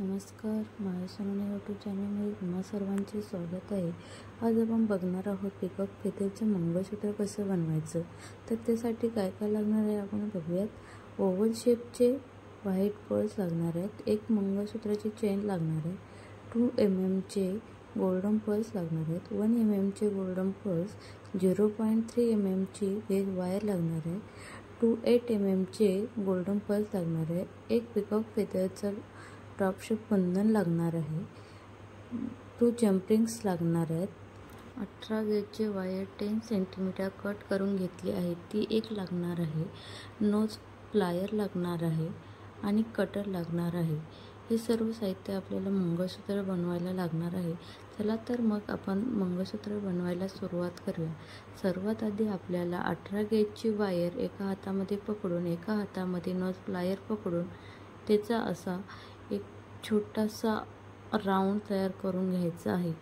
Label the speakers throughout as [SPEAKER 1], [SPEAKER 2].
[SPEAKER 1] नमस्कार, माझ्या सोनूने यूट्यूब चॅनलमध्ये तुम्हा सर्वांचे स्वागत आहे। आज आपण बघणार आहोत पिकॉक फेथरचे मंगळसूत्र कसं बनवायचं। तर त्यासाठी काय काय लागणार आहे आपण बघूयात। ओव्हल शेपचे व्हाईट पर्ल्स लागणार आहेत, एक मंगळसूत्राची चेन लागणार आहे, 2 mm चे गोल्डन पर्ल्स लागणार आहेत, 1 mm चे गोल्डन पर्ल्स, 0.3 mm ची गेज वायर लागणार आहे, 2.8 mm चे गोल्डन पर्ल्स लागणार आहे, एक पिकॉक फेथरचा टॉप शेप बंधन लागणार आहे, 2 जंप रिंग्स लागणार आहेत, 18 गेजचे वायर 10 सेंटीमीटर कट करून घेतली आहे ती एक लागणार आहे, नोज प्लायर लागणार आहे आणि कटर लागणार आहे। हे सर्व साहित्य आपल्याला मंगळसूत्र बनवायला लागणार आहे। चला तर मग आपण मंगळसूत्र बनवायला सुरुवात करूया। सर्वात आधी आपल्याला 18 गेजची वायर एका हातामध्ये पकडून एका हातामध्ये नोज प्लायर पकडून त्याचा असा एक छोटासा राऊंड तयार करून घ्यायचा आहे।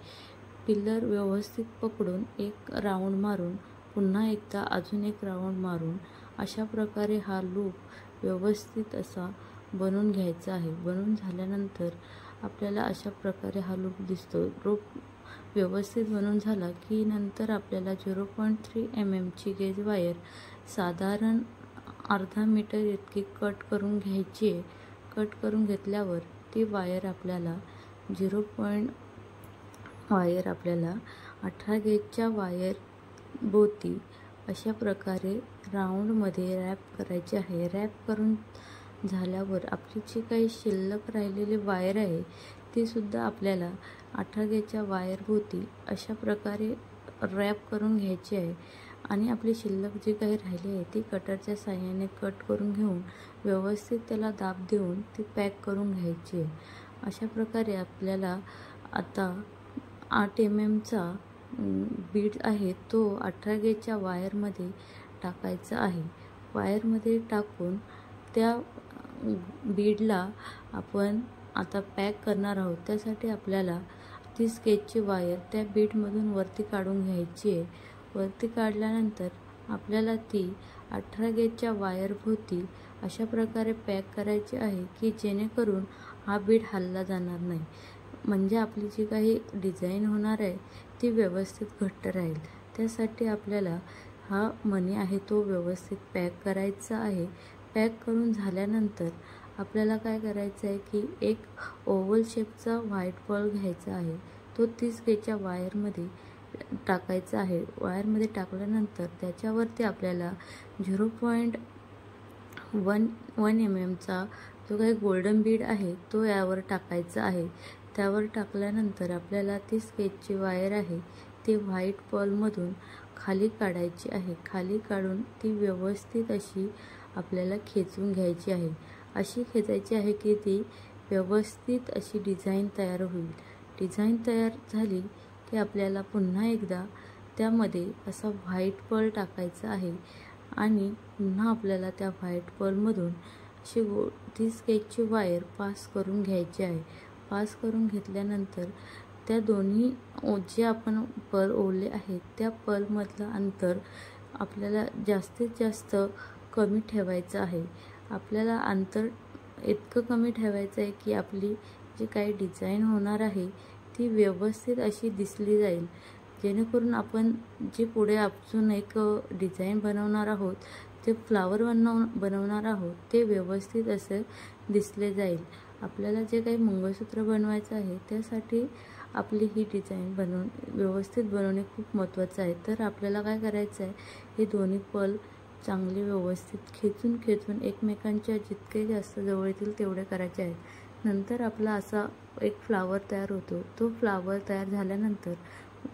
[SPEAKER 1] पिलर व्यवस्थित पकडून एक राऊंड मारून पुन्हा एकदा अजून एक राऊंड मारून अशा प्रकारे हा लूप व्यवस्थित असा बनवून घ्यायचा आहे। बनवून झाल्यानंतर आपल्याला अशा प्रकारे हा लूप दिसतो। लूप व्यवस्थित बनवून झाला की नंतर आपल्याला 0.3 mm ची गेज वायर साधारण अर्धा मीटर इतकी कट करून घ्यायची आहे। कट करून घेतल्यावर ती वायर आपल्याला 18 गेजच्या वायर भोवती अशा प्रकारे राऊंडमध्ये रॅप करायचे आहे। रॅप करून झाल्यावर आपली जी काही शिल्लक राहिलेली वायर आहे ती सुद्धा आपल्याला 18 गेजच्या वायर भोवती अशा प्रकारे रॅप करून घ्यायची आहे आणि आपली शिल्लक जी काही राहिली आहे ती कटरच्या साहाय्याने कट करून घेऊन व्यवस्थित त्याला दाब देऊन ती पॅक करून घ्यायची आहे। अशा प्रकारे आपल्याला आता 8 mm चा बीड आहे तो 18 गेजच्या वायरमध्ये टाकायचा आहे। वायरमध्ये टाकून त्या बीडला आपण आता पॅक करणार आहोत। त्यासाठी आपल्याला 30 गेजची वायर त्या बीडमधून वरती काढून घ्यायची आहे। वरती काढल्यानंतर आपल्याला ती 18 गेजच्या वायर भोवती अशा प्रकारे पॅक करायची आहे की जेणेकरून हा बीड हलला जाणार नाही, म्हणजे आपली जी काही डिझाईन होणार आहे ती व्यवस्थित घट्ट राहील। त्यासाठी आपल्याला हा मणी आहे तो व्यवस्थित पॅक करायचा आहे। पॅक करून झाल्यानंतर आपल्याला काय करायचं आहे की एक ओव्हल शेपचा व्हाईट पर्ल घ्यायचा आहे, तो 30 गेजच्या वायरमध्ये टाकायचा आहे। वायरमध्ये टाकल्यानंतर त्याच्यावरती आपल्याला 0.1 mm चा जो काही गोल्डन बीड आहे तो यावर टाकायचा आहे। त्यावर टाकल्यानंतर आपल्याला 30 गेजची वायर आहे ती व्हाईट पर्लमधून खाली काढायची आहे। खाली काढून ती व्यवस्थित अशी आपल्याला खेचून घ्यायची आहे। अशी खेचायची आहे की ती व्यवस्थित अशी डिझाईन तयार होईल। डिझाईन तयार झाली की आपल्याला पुन्हा एकदा त्यामध्ये असा व्हाईट पर्ल टाकायचा आहे आणि पुन्हा आपल्याला त्या व्हाईट पर्लमधून अशी 30 गेजची वायर पास करून घ्यायची आहे। पास करून घेतल्यानंतर त्या दोन्ही जे आपण पर्ल ओवले आहेत त्या पर्लमधलं अंतर आपल्याला जास्तीत जास्त कमी ठेवायचं आहे। आपल्याला अंतर इतकं कमी ठेवायचं आहे की आपली जी काही डिझाईन होणार आहे ती व्यवस्थित अशी दिसली जाईल, जेणेकरून आपण जे पुढे अजून एक डिझाईन बनवणार आहोत ते फ्लावर बनवणार आहोत ते व्यवस्थित असे दिसले जाईल। आपल्याला जे काही मंगळसूत्र बनवायचं आहे त्यासाठी आपली ही डिझाईन व्यवस्थित बनवणे खूप महत्त्वाचं आहे। तर आपल्याला काय करायचं आहे, हे दोन्ही पर्ल चांगले व्यवस्थित खेचून एकमेकांच्या जितके जास्त जवळ येतील तेवढे करायचे आहेत। नंतर आपला असा एक फ्लावर तयार होतो। तो फ्लावर तयार झाल्यानंतर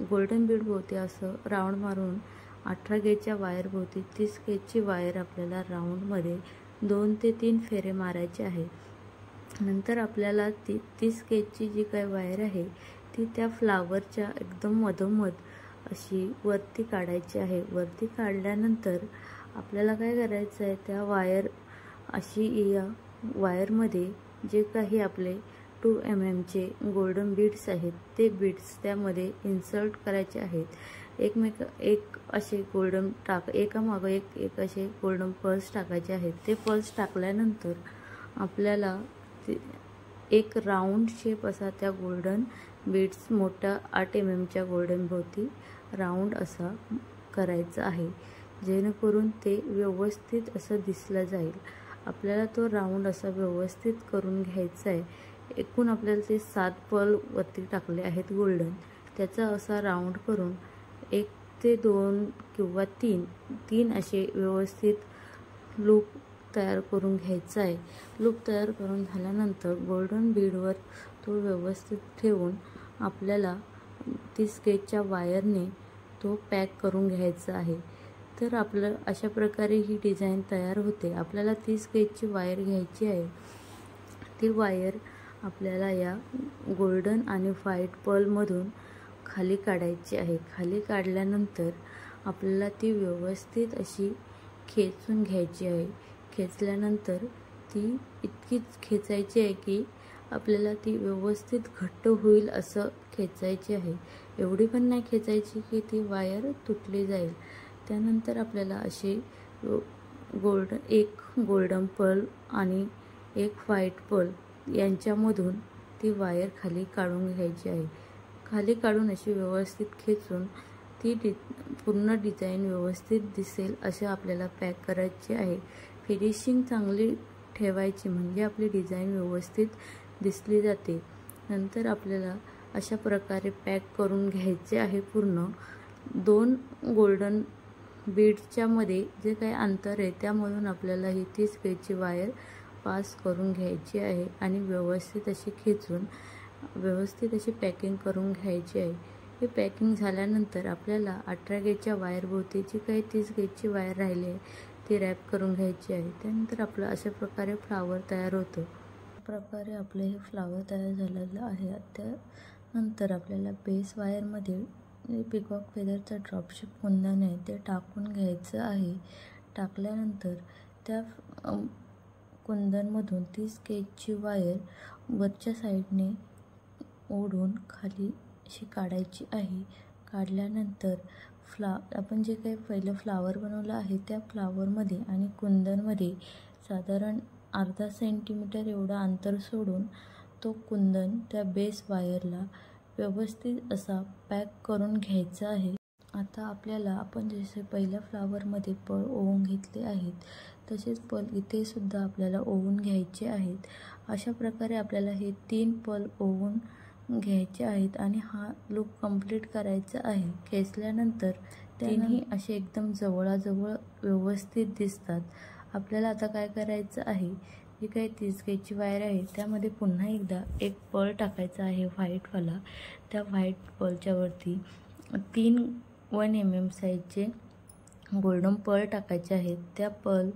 [SPEAKER 1] गोल्डन बीड भोवती असं राऊंड मारून 18 गेजच्या वायर भोवती 30 गेजची वायर आपल्याला राऊंडमध्ये 2 ते 3 फेरे मारायचे आहे। नंतर आपल्याला ती 30 गेजची जी काही वायर आहे ती त्या फ्लावरच्या एकदम मधोमध अशी वरती काढायची आहे। वरती काढल्यानंतर आपल्याला काय करायचं आहे, त्या वायर अशी या वायरमध्ये जे काही आपले 2 mm चे गोल्डन बीड्स आहेत ते बीड्स त्यामध्ये इन्सर्ट करायचे आहेत। एक असे गोल्डन एकामागं एक असे गोल्डन पर्ल्स टाकायचे आहेत। ते पर्ल्स टाकल्यानंतर आपल्याला एक राऊंड शेप असा त्या गोल्डन बीड्स मोठ्या 8 mm गोल्डन भोवती राऊंड असा करायचा आहे, जेणेकरून ते व्यवस्थित असं दिसलं जाईल. आपल्याला तो राऊंड असा व्यवस्थित करून घ्यायचा आहे. एकूण आपल्याला ते 7 पर्ल वरती टाकले आहेत गोल्डन, त्याचा असा राऊंड करून 1 ते 2 किंवा 3 असे व्यवस्थित लूप तयार करून घ्यायचा आहे. लूप तयार करून झाल्यानंतर गोल्डन बीडवर तो व्यवस्थित ठेवून आपल्याला ती स्केचच्या वायरने तो पॅक करून घ्यायचा आहे. तर आपलं अशा प्रकारे ही डिझाईन तयार होते. आपल्याला ती स्केचची वायर घ्यायची आहे. ती वायर आपल्याला या गोल्डन आणि व्हाईट पर्लमधून खाली काढायची आहे. खाली काढल्यानंतर आपल्याला ती व्यवस्थित अशी खेचून घ्यायची आहे. खेचल्यानंतर ती इतकीच खेचायची आहे की आपल्याला ती व्यवस्थित घट्ट होईल असं खेचायची आहे. एवढी पण नाही खेचायची की ती वायर तुटली जाईल. त्यानंतर आपल्याला अशी एक गोल्डन पर्ल आणि एक व्हाईट पर्ल यांच्यामधून ती वायर खाली काढून घ्यायची आहे. खाली काढून अशी व्यवस्थित खेचून ती पूर्ण डिझाईन व्यवस्थित दिसेल असे आपल्याला पॅक करायची आहे. फिनिशिंग चांगली ठेवायची म्हणजे आपली डिझाईन व्यवस्थित दिसली जाते. नंतर आपल्याला अशा प्रकारे पॅक करून घ्यायचे आहे. पूर्ण 2 गोल्डन बीड्सच्या मध्ये जे काही अंतर आहे त्यामधून आपल्याला ही ती स्केचची वायर पास करून घ्यायची आहे आणि व्यवस्थित अशी खेचून व्यवस्थित अशी पॅकिंग करून घ्यायची आहे. हे पॅकिंग झाल्यानंतर आपल्याला 18 गेजच्या वायरभोवती जी काही 30 गेजची वायर राहिली आहे ती रॅप करून घ्यायची आहे. त्यानंतर आपलं अशा प्रकारे फ्लावर तयार होतं. प्रकारे आपले हे फ्लावर तयार झालेलं आहे. त्यानंतर आपल्याला बेस वायरमध्ये पिकॉक फेदरचं ड्रॉपशिप कुंदन आहे ते टाकून घ्यायचं आहे. टाकल्यानंतर त्या कुंदनमधून ती स्केचची वायर वरच्या साईडने ओढून खाली अशी काढायची आहे. काढल्यानंतर आपण जे काही पहिलं फ्लावर बनवलं आहे त्या फ्लावरमध्ये आणि कुंदनमध्ये साधारण अर्धा सेंटीमीटर एवढं अंतर सोडून तो कुंदन त्या बेस वायरला व्यवस्थित असा पॅक करून घ्यायचा आहे. आता आपल्याला आपण जसे पहिल्या फ्लावरमध्ये पर्ल ओवून घेतले आहेत तसेच पर्ल इथे सुद्धा आपल्याला ओवून घ्यायचे आहेत. अशा प्रकारे आपल्याला हे 3 पर्ल ओवून घ्यायचे आहेत आणि हा लूप कंप्लीट करायचा आहे. खेचल्यानंतर तिन्ही असे एकदम जवळजवळ व्यवस्थित दिसतात. आपल्याला आता काय करायचं आहे, जी काही 30 गेजची वायर आहे त्यामध्ये पुन्हा एकदा एक पर्ल टाकायचा आहे व्हाईटवाला. त्या व्हाईट पर्लच्या वरती 3 1 mm साईजचे गोल्डन पर्ल टाकायचे आहेत. त्या पर्ल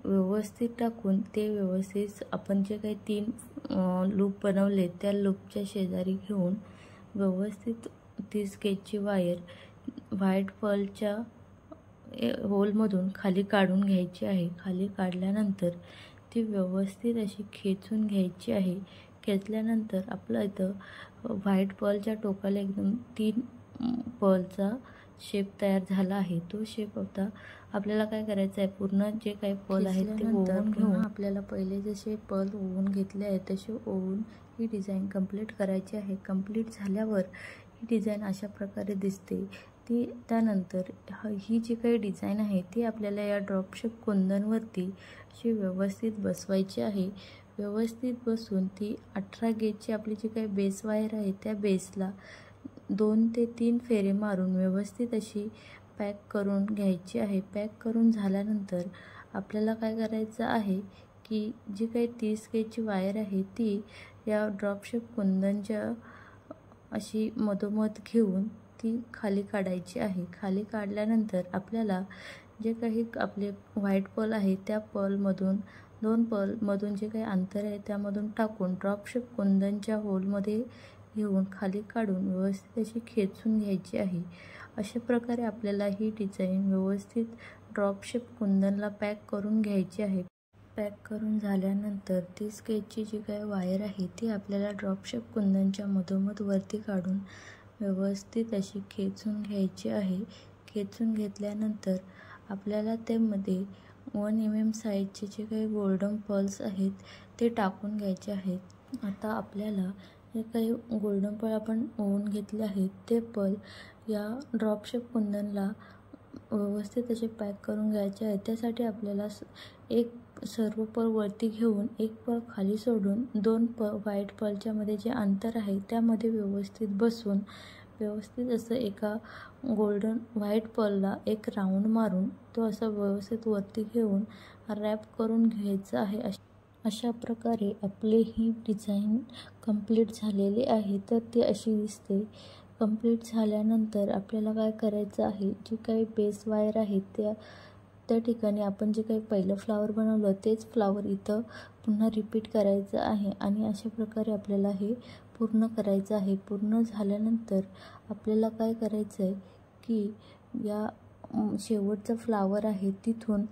[SPEAKER 1] व्यवस्थित टाकून ते व्यवस्थित आपण जे काही 3 लूप बनवले त्या लूपच्या शेजारी घेऊन व्यवस्थित ती स्केचची वायर व्हाईट पर्लच्या होलमधून खाली काढून घ्यायची आहे. खाली काढल्यानंतर ती व्यवस्थित अशी खेचून घ्यायची आहे. खेचल्यानंतर आपला इथं व्हाईट पर्लच्या टोकाला एकदम 3 पर्लचा शेप तयार झाला आहे. तो शेप आता आपल्याला काय करायचं आहे, पूर्ण जे काही पर्ल आहेत ते ओवून घेऊन आपल्याला पहिले जसे पर्ल ओवून घेतले आहेत तसे ओवून ही डिझाईन कंप्लीट करायची आहे. कंप्लीट झाल्यावर ही डिझाईन अशा प्रकारे दिसते. त्यानंतर ही जी काही डिझाईन आहे ती आपल्याला या ड्रॉपशिप कुंदनवरती अशी व्यवस्थित बसवायची आहे. व्यवस्थित बसून ती 18 गेजची आपली जी काही बेस वायर आहे त्या बेसला 2 ते 3 फेरे मारून व्यवस्थित अशी पॅक करून घ्यायची आहे. पॅक करून झाल्यानंतर आपल्याला काय करायचं आहे की जी काही 30 गेजची वायर आहे ती या ड्रॉपशिप कुंदनच्या अशी मधोमध घेऊन ती खाली काढायची आहे. खाली काढल्यानंतर आपल्याला जे काही आपले व्हाईट पर्ल आहे त्या पर्लमधून 2 पर्लमधून जे काही अंतर आहे त्यामधून टाकून ड्रॉपशिप कुंदनच्या होलमध्ये घेऊन खाली काढून व्यवस्थित अशी खेचून घ्यायची आहे. अशा प्रकारे आपल्याला ही डिझाईन व्यवस्थित ड्रॉपशिप कुंदनला पॅक करून घ्यायची आहे. पॅक करून झाल्यानंतर ती स्केचची जी काही वायर आहे ती आपल्याला ड्रॉपशिप कुंदनच्या मधोमध वरती काढून व्यवस्थित अशी खेचून घ्यायची आहे. खेचून घेतल्यानंतर आपल्याला त्यामध्ये 1 mm साईजचे जे काही गोल्डन पर्ल्स आहेत ते टाकून घ्यायचे आहेत. आता आपल्याला जे काही गोल्डन पर्ल आपण ओवून घेतले आहेत ते पर्ल या ड्रॉप शेप कुंदनला व्यवस्थित असे पॅक करून घ्यायचे आहे। त्यासाठी आपल्याला एक सर्व पर्ल वरती घेऊन एक पर्ल खाली सोडून दोन व्हाईट पर्लच्या मध्ये जे अंतर आहे त्यामध्ये व्यवस्थित बसून व्यवस्थित असं एका गोल्डन व्हाईट पर्लला एक राऊंड मारून तो असा व्यवस्थित वरती घेऊन रॅप करून घ्यायचा आहे। अशा प्रकारे आपली ही डिझाईन कंप्लीट झालेली आहे। तर ती अशी दिसते। कंप्लीट झाल्यानंतर आपल्याला काय करायचं आहे, जी काही बेस वायर आहे त्या ठिकाणी आपण जे काही पहिलं फ्लावर बनवलं तेच फ्लावर इथं पुन्हा रिपीट करायचं आहे आणि अशा प्रकारे आपल्याला हे पूर्ण करायचं आहे। पूर्ण झाल्यानंतर आपल्याला काय करायचं आहे की या शेवटचा फ्लावर आहे तिथून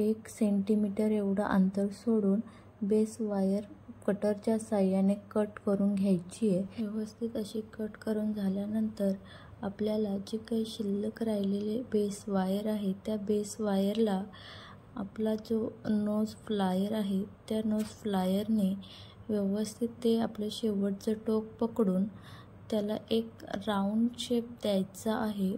[SPEAKER 1] 1 सेंटीमीटर एवढं अंतर सोडून बेस वायर कटरच्या साहाय्याने कट करून घ्यायची आहे। व्यवस्थित अशी कट करून झाल्यानंतर आपल्याला जे काही शिल्लक राहिलेले बेस वायर आहे त्या बेस वायरला आपला जो नोज फ्लायर आहे त्या नोज फ्लायरने व्यवस्थित ते आपलं शेवटचं टोक पकडून त्याला एक राऊंड शेप द्यायचा आहे।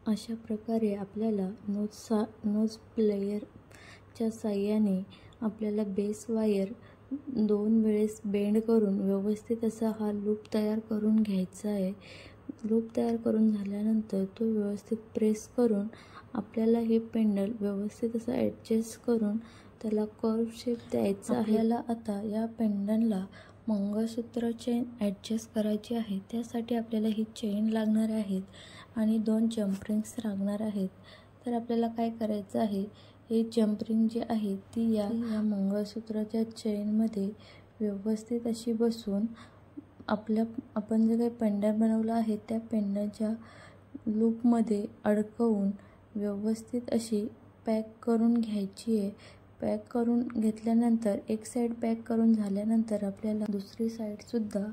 [SPEAKER 1] अशा प्रकारे आपल्याला नोज प्लेयरच्या साहाय्याने आपल्याला बेस वायर 2 वेळेस बेंड करून व्यवस्थित असा हा लूप तयार करून घ्यायचा आहे। लूप तयार करून झाल्यानंतर तो व्यवस्थित प्रेस करून आपल्याला हे पेंडल व्यवस्थित असं ॲडजस्ट करून त्याला कर्व शेप द्यायचा आहे। आपल्याला आता या पेंडलला मंगळसूत्र चेन ॲडजस्ट करायची आहे। त्यासाठी आपल्याला ही चेन लागणार आहेत आणि 2 जंप रिंग्स लागणार आहेत। तर आपल्याला काय करायचं आहे, हे जंप रिंग जी आहे ती या मंगळसूत्राच्या चेनमध्ये व्यवस्थित अशी बसून आपण जे काही पेंडल बनवलं आहे त्या पेंडलच्या लूपमध्ये अडकवून व्यवस्थित अशी पॅक करून घ्यायची आहे। पॅक करून घेतल्यानंतर एक साईड पॅक करून झाल्यानंतर आपल्याला दुसरी साईडसुद्धा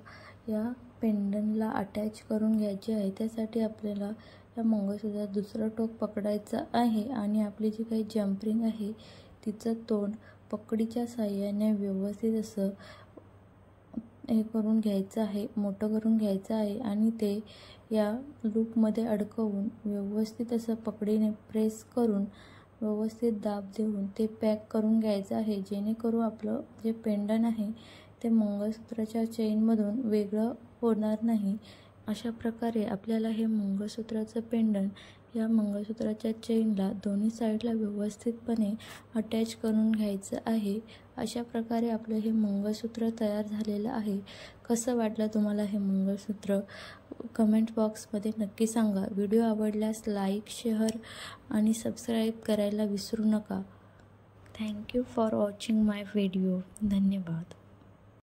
[SPEAKER 1] या पेंडलला अटॅच करून घ्यायची आहे। त्यासाठी आपल्याला या मंगळसूत्राचं दुसरं टोक पकडायचं आहे आणि आपली जी काही जंप रिंग आहे तिचं तोंड पकडीच्या साहाय्याने व्यवस्थित असं हे करून घ्यायचं आहे, मोठं करून घ्यायचं आहे आणि ते या लूपमध्ये अडकवून व्यवस्थित असं पकडीने प्रेस करून व्यवस्थित दाब देऊन ते पॅक करून घ्यायचं आहे, जेणेकरून आपलं जे पेंडन आहे ते मंगळसूत्राच्या चेनमधून वेगळं होणार नाही। अशा प्रकारे आपल्याला हे मंगळसूत्राचं पेंडन या मंगळसूत्राच्या चेनला दोन्ही साईडला व्यवस्थितपणे अटॅच करून घ्यायचं आहे। अशा प्रकारे आपलं हे मंगळसूत्र तयार झालेलं आहे। कसं वाटलं तुम्हाला हे मंगळसूत्र? कमेंट बॉक्समध्ये नक्की सांगा। व्हिडिओ आवडल्यास लाईक, शेअर आणि सबस्क्राईब करायला विसरू नका। Thank you for watching my video. धन्यवाद।